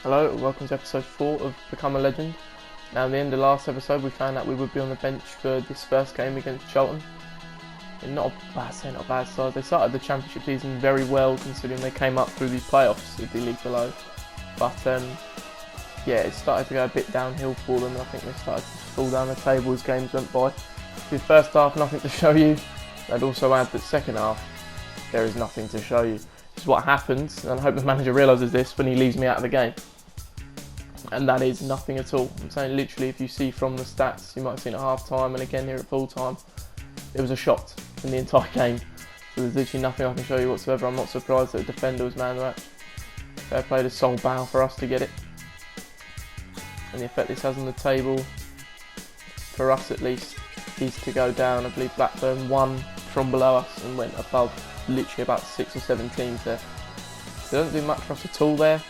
Hello and welcome to episode 4 of Become a Legend. Now at the end of last episode we found out we would be on the bench for this first game against Charlton. And not a bad side. They started the championship season very well considering they came up through the playoffs of the league below. But yeah, it started to go a bit downhill for them and I think they started to fall down the table as games went by. The first half, nothing to show you. I'd also add that second half, there is nothing to show you. This is what happens, and I hope the manager realises this when he leaves me out of the game. And that is nothing at all. I'm saying literally, if you see from the stats, you might have seen at half time and again here at full time, it was a shot in the entire game. So there's literally nothing I can show you whatsoever. I'm not surprised that the defender was man of the match. Fair play to Sol Bow for us to get it. And the effect this has on the table, for us at least, is to go down. I believe Blackburn won from below us and went above literally about 6 or 7 teams there. They don't do much for us at all there.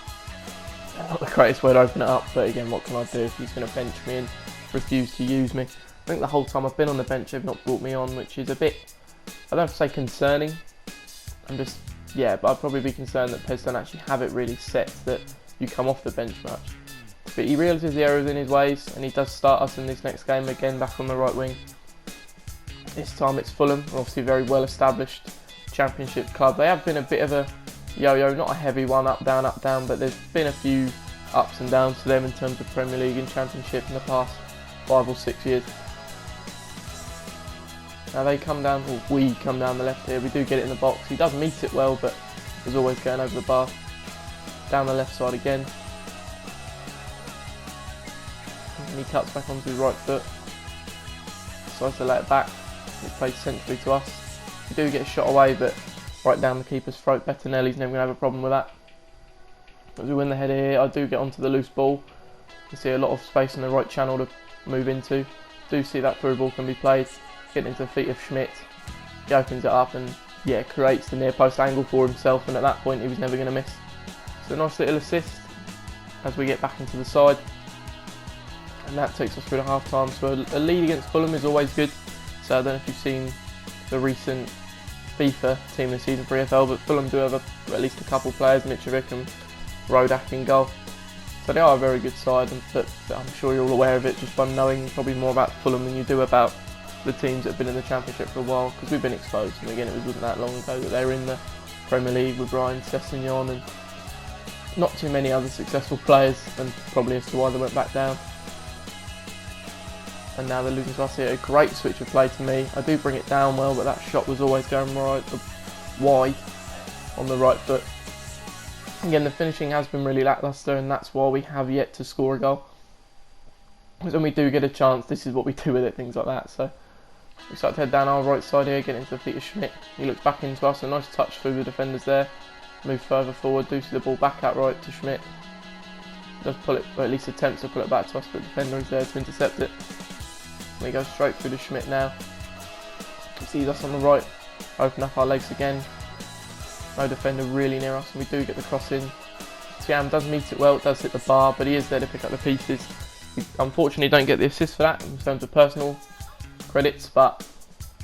Not the greatest way to open it up, but again, what can I do if he's going to bench me and refuse to use me? I think the whole time I've been on the bench, they've not brought me on, which is a bit, I don't have to say concerning. But I'd probably be concerned that PES don't actually have it really set that you come off the bench much. But he realises the errors in his ways, and he does start us in this next game again back on the right wing. This time it's Fulham, obviously a very well established championship club. They have been a bit of a yo-yo, not a heavy one, up down, but there's been a few ups and downs to them in terms of Premier League and Championship in the past 5 or 6 years. Now they come down, or we come down the left here, we do get it in the box. He does meet it well, but is always going over the bar. Down the left side again. And he cuts back onto his right foot. Decides to let it back. It plays centrally to us. We do get a shot away, but right down the keeper's throat. Bettinelli's never going to have a problem with that. As we win the header here, I do get onto the loose ball. You see a lot of space in the right channel to move into. Do see that through ball can be played. Get into the feet of Schmidt. He opens it up and creates the near post angle for himself, and at that point he was never going to miss. So a nice little assist as we get back into the side. And that takes us through the half time. So a lead against Fulham is always good. So I don't know if you've seen the recent FIFA team this season for EFL, but Fulham do have at least a couple players, Mitrovic and Rodak in goal. So they are a very good side, but I'm sure you're all aware of it just by knowing probably more about Fulham than you do about the teams that have been in the Championship for a while, because we've been exposed. And again, it wasn't that long ago that they were in the Premier League with Ryan Sessegnon and not too many other successful players, and probably as to why they went back down. And now they're losing to us here. A great switch of play to me. I do bring it down well, but that shot was always going wide on the right foot. Again, the finishing has been really lacklustre, and that's why we have yet to score a goal. Because when we do get a chance, this is what we do with it, things like that. So we start to head down our right side here, get into the feet of Schmidt. He looks back into us, a nice touch through the defenders there. Move further forward, do see the ball back out right to Schmidt. Does pull it, or at least attempts to pull it back to us, but the defender is there to intercept it. We go straight through to Schmidt now. He sees us on the right, open up our legs again. No defender really near us, and we do get the cross in. Tiam does meet it well, it does hit the bar, but he is there to pick up the pieces. We unfortunately don't get the assist for that in terms of personal credits, but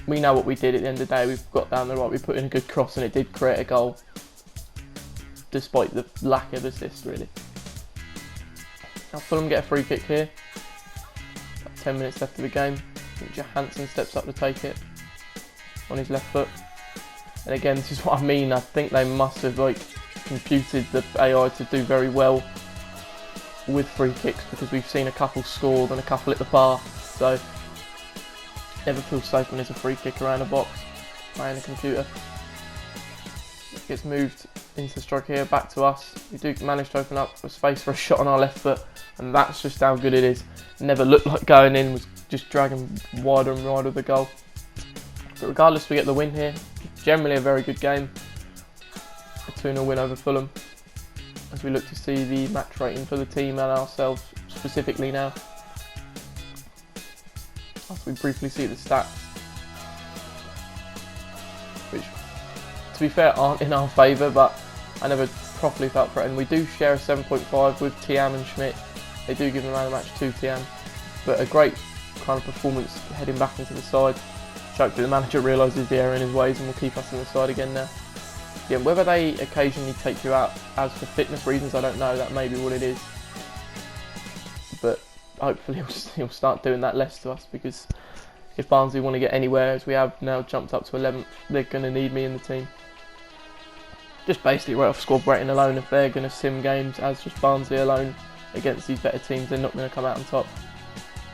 we know what we did at the end of the day. We've got down the right, we put in a good cross, and it did create a goal, despite the lack of assist really. Now Fulham get a free kick here. 10 minutes left of the game. I think Johansson steps up to take it on his left foot. And again, this is what I mean. I think they must have computed the AI to do very well with free kicks, because we've seen a couple scored and a couple hit the bar. So never feel safe when there's a free kick around the box playing a computer. It gets moved into the strike here, back to us. We do manage to open up a space for a shot on our left foot, and that's just how good it is. Never looked like going in, was just dragging wider and wider the goal. But regardless, we get the win here. Generally a very good game. A 2-0 win over Fulham, as we look to see the match rating for the team and ourselves specifically now. After we briefly see the stats, which to be fair aren't in our favour, but I never properly felt for it. And we do share a 7.5 with Tiam and Schmidt. They do give the man of the match to Tiam, but a great kind of performance heading back into the side. Hopefully the manager realises the error in his ways and will keep us in the side again now. Yeah, whether they occasionally take you out as for fitness reasons, I don't know. That may be what it is. But hopefully he'll start doing that less to us, because if Barnsley want to get anywhere, as we have now jumped up to 11th, they're going to need me in the team. Just basically right off squad rating alone, if they're going to sim games as just Barnsley alone against these better teams, they're not going to come out on top.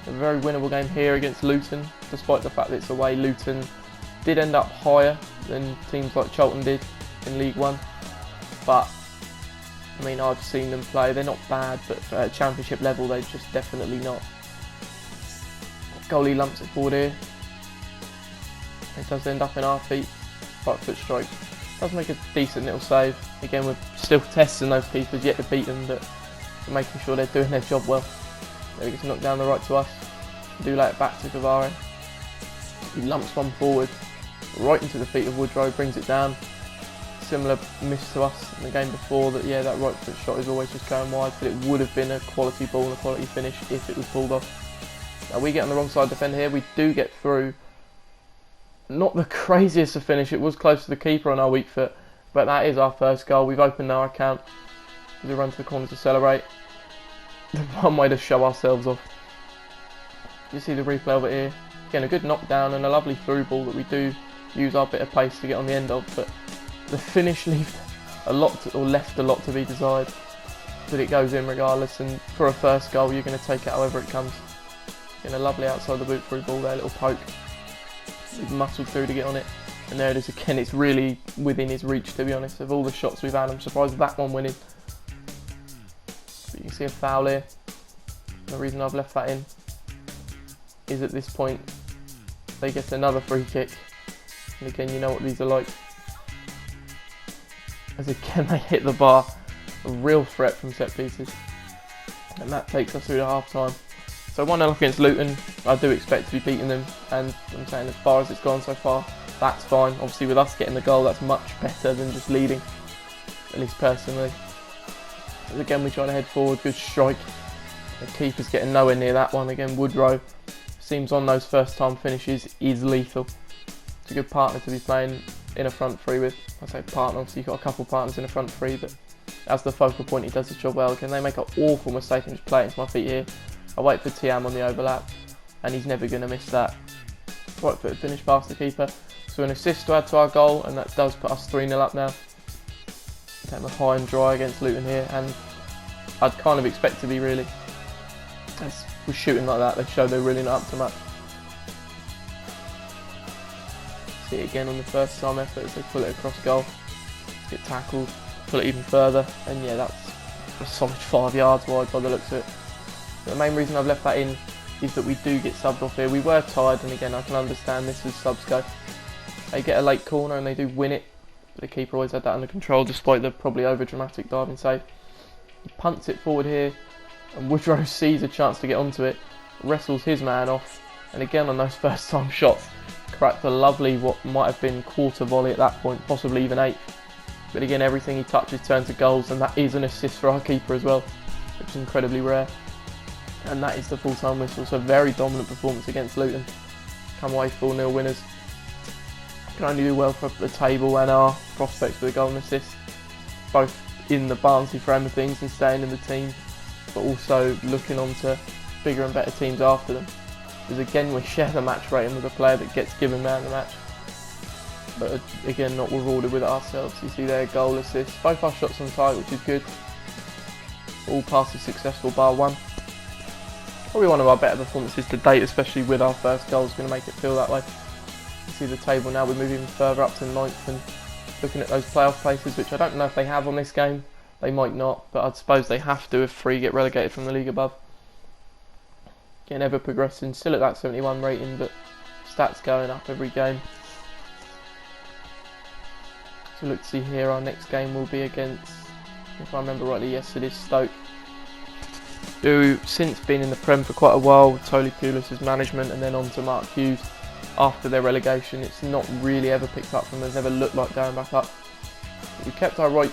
A very winnable game here against Luton, despite the fact that it's away. Luton did end up higher than teams like Charlton did in League One, but I mean, I've seen them play. They're not bad, but at Championship level, they're just definitely not. Goalie lumps it forward here. It does end up in our feet. Right foot strike. Does make a decent little save. Again, we're still testing those keepers, yet to beat them, but we're making sure they're doing their job well. There he gets knocked down the right to us. We do lay it back to Cavare. He lumps one forward, right into the feet of Woodrow, brings it down. Similar miss to us in the game before, that yeah, that right foot shot is always just going wide, but it would have been a quality ball and a quality finish if it was pulled off. Now we get on the wrong side defender here. We do get through. Not the craziest of finish, it was close to the keeper on our weak foot, but that is our first goal. We've opened our account. We run to the corner to celebrate. The one way to show ourselves off. You see the replay of it here. Again, a good knockdown and a lovely through ball that we do use our bit of pace to get on the end of, but the finish left a lot to be desired. But it goes in regardless, and for a first goal you're going to take it however it comes. Again, a lovely outside the boot through ball there, little poke. We've muscled through to get on it, and there it is again. It's really within his reach, to be honest. Of all the shots we've had, I'm surprised that one went in. But you can see a foul here. The reason I've left that in is at this point they get another free kick, and again, you know what these are like. As again they hit the bar, a real threat from set pieces, and that takes us through to half time. So 1-0 against Luton. I do expect to be beating them, and I'm saying as far as it's gone so far, that's fine. Obviously with us getting the goal, that's much better than just leading, at least personally. As again we try to head forward, good strike. The keeper's getting nowhere near that one. Again, Woodrow seems on those first time finishes is lethal. It's a good partner to be playing in a front three with. I say partner, obviously you've got a couple of partners in a front three, but as the focal point he does his job well. Again, they make an awful mistake and just play it into my feet here. I wait for Tiam on the overlap, and he's never going to miss that. Right foot finish past the keeper. So an assist to add to our goal, and that does put us 3-0 up now. Game of high and dry against Luton here, and I'd kind of expect to be really. As we're shooting like that, they show they're really not up to much. See it again on the first time effort as they pull it across goal. Get tackled, pull it even further, and yeah, that's a solid 5 yards wide by the looks of it. But the main reason I've left that in is that we do get subbed off here. We were tired, and again I can understand this as subs go. They get a late corner and they do win it, but the keeper always had that under control despite the probably over dramatic diving save. He punts it forward here, and Woodrow sees a chance to get onto it, wrestles his man off, and again on those first time shots cracked a lovely what might have been quarter volley at that point, possibly even 8. But again, everything he touches turns to goals, and that is an assist for our keeper as well, which is incredibly rare. And that is the full-time whistle. So very dominant performance against Luton. Come away 4-0 winners. Can only do well for the table and our prospects with a goal and assist, both in the Barnsley frame of things and staying in the team, but also looking on to bigger and better teams after them. Because again, we share the match rating with a player that gets given man of the match, but again not rewarded with it ourselves. You see there, goal, assist, both our shots on target, which is good. All passes successful bar one. Probably one of our better performances to date, especially with our first goal, is going to make it feel that way. You see the table now, we move even further up to 9th, and looking at those playoff places, which I don't know if they have on this game. They might not, but I'd suppose they have to if 3 get relegated from the league above. Again, ever progressing, still at that 71 rating, but stats going up every game. So look to see here, our next game will be against, if I remember rightly, yes it is Stoke, who since been in the Prem for quite a while with Tony Pulis' management, and then on to Mark Hughes after their relegation. It's not really ever picked up from them, never looked like going back up. But we kept our right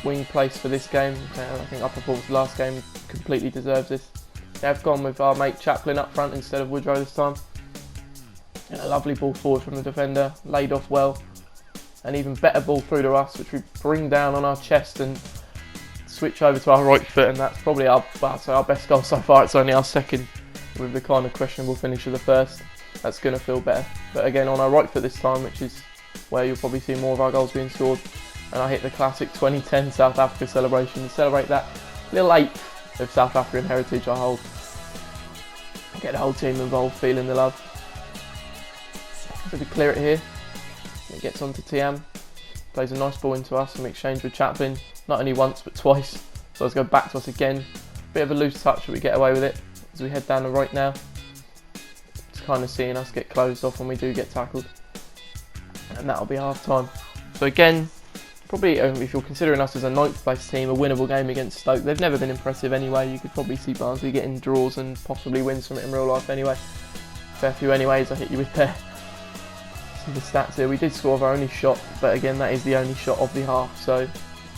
wing place for this game. I think our performance last game completely deserves this. They have gone with our mate Chaplin up front instead of Woodrow this time. And a lovely ball forward from the defender, laid off well. an even better ball through to us, which we bring down on our chest and switch over to our right foot, and that's probably our best goal so far. It's only our second, with the kind of questionable finish of the first. That's going to feel better. But again, on our right foot this time, which is where you'll probably see more of our goals being scored. And I hit the classic 2010 South Africa celebration to celebrate that little eighth of South African heritage I hold. Get the whole team involved, feeling the love. So we clear it here. It gets onto Tiam. Plays a nice ball into us and we exchange with Chaplin. Not only once but twice. So let's go back to us again. Bit of a loose touch, but we get away with it as we head down the right now. It's kind of seeing us get closed off when we do get tackled. And that'll be half time. So again, probably if you're considering us as a 9th place team, a winnable game against Stoke. They've never been impressive anyway. You could probably see Barnsley getting draws and possibly wins from it in real life anyway. Fair few anyways, I hit you with there. Some of the stats here. We did score our only shot, but again that is the only shot of the half, so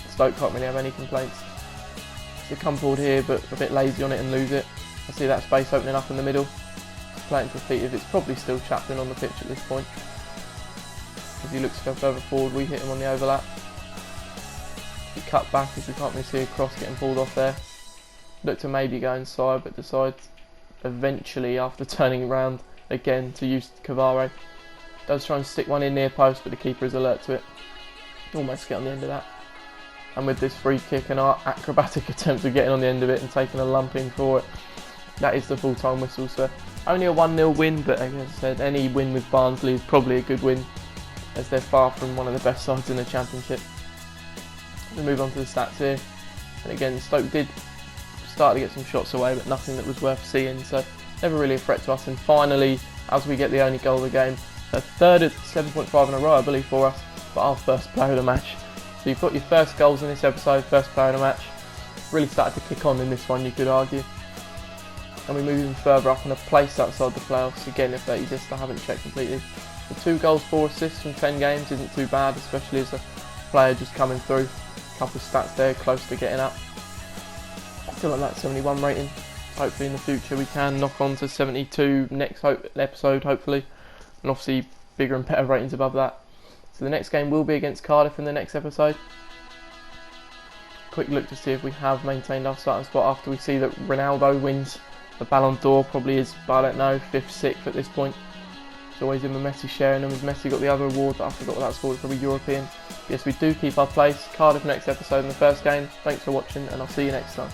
Stoke can't really have any complaints. So come forward here, but a bit lazy on it and lose it. I see that space opening up in the middle. Playing for feet, if it's probably still Chaplin on the pitch at this point. As he looks to go further forward, we hit him on the overlap. We cut back as we can't really see a cross getting pulled off there. Look to maybe go inside, but decides eventually, after turning around again, to use Cavare. Does try and stick one in near post, but the keeper is alert to it. Almost get on the end of that. And with this free kick and our acrobatic attempt of getting on the end of it and taking a lumping for it, that is the full-time whistle. So only a 1-0 win, but as I said, any win with Barnsley is probably a good win, as they're far from one of the best sides in the Championship. We move on to the stats here, and again Stoke did start to get some shots away, but nothing that was worth seeing, so never really a threat to us. And finally, as we get the only goal of the game, a third at 7.5 in a row I believe for us, but our first player of the match. So you've got your first goals in this episode, first player of the match. Really started to kick on in this one, you could argue. And we move even further up in a place outside the playoffs. Again, if you just I haven't checked completely. The 2 goals, 4 assists from 10 games isn't too bad, especially as a player just coming through. A couple of stats there, close to getting up. Still like that 71 rating. Hopefully in the future we can knock on to 72 next episode, hopefully. And obviously bigger and better ratings above that. So the next game will be against Cardiff in the next episode. Quick look to see if we have maintained our starting spot after we see that Ronaldo wins the Ballon d'Or. Probably is, I don't know, 5th, 6th at this point. It's always him and Messi sharing them, as Messi got the other award that I forgot what that's called, probably European. Yes, we do keep our place. Cardiff next episode in the first game. Thanks for watching and I'll see you next time.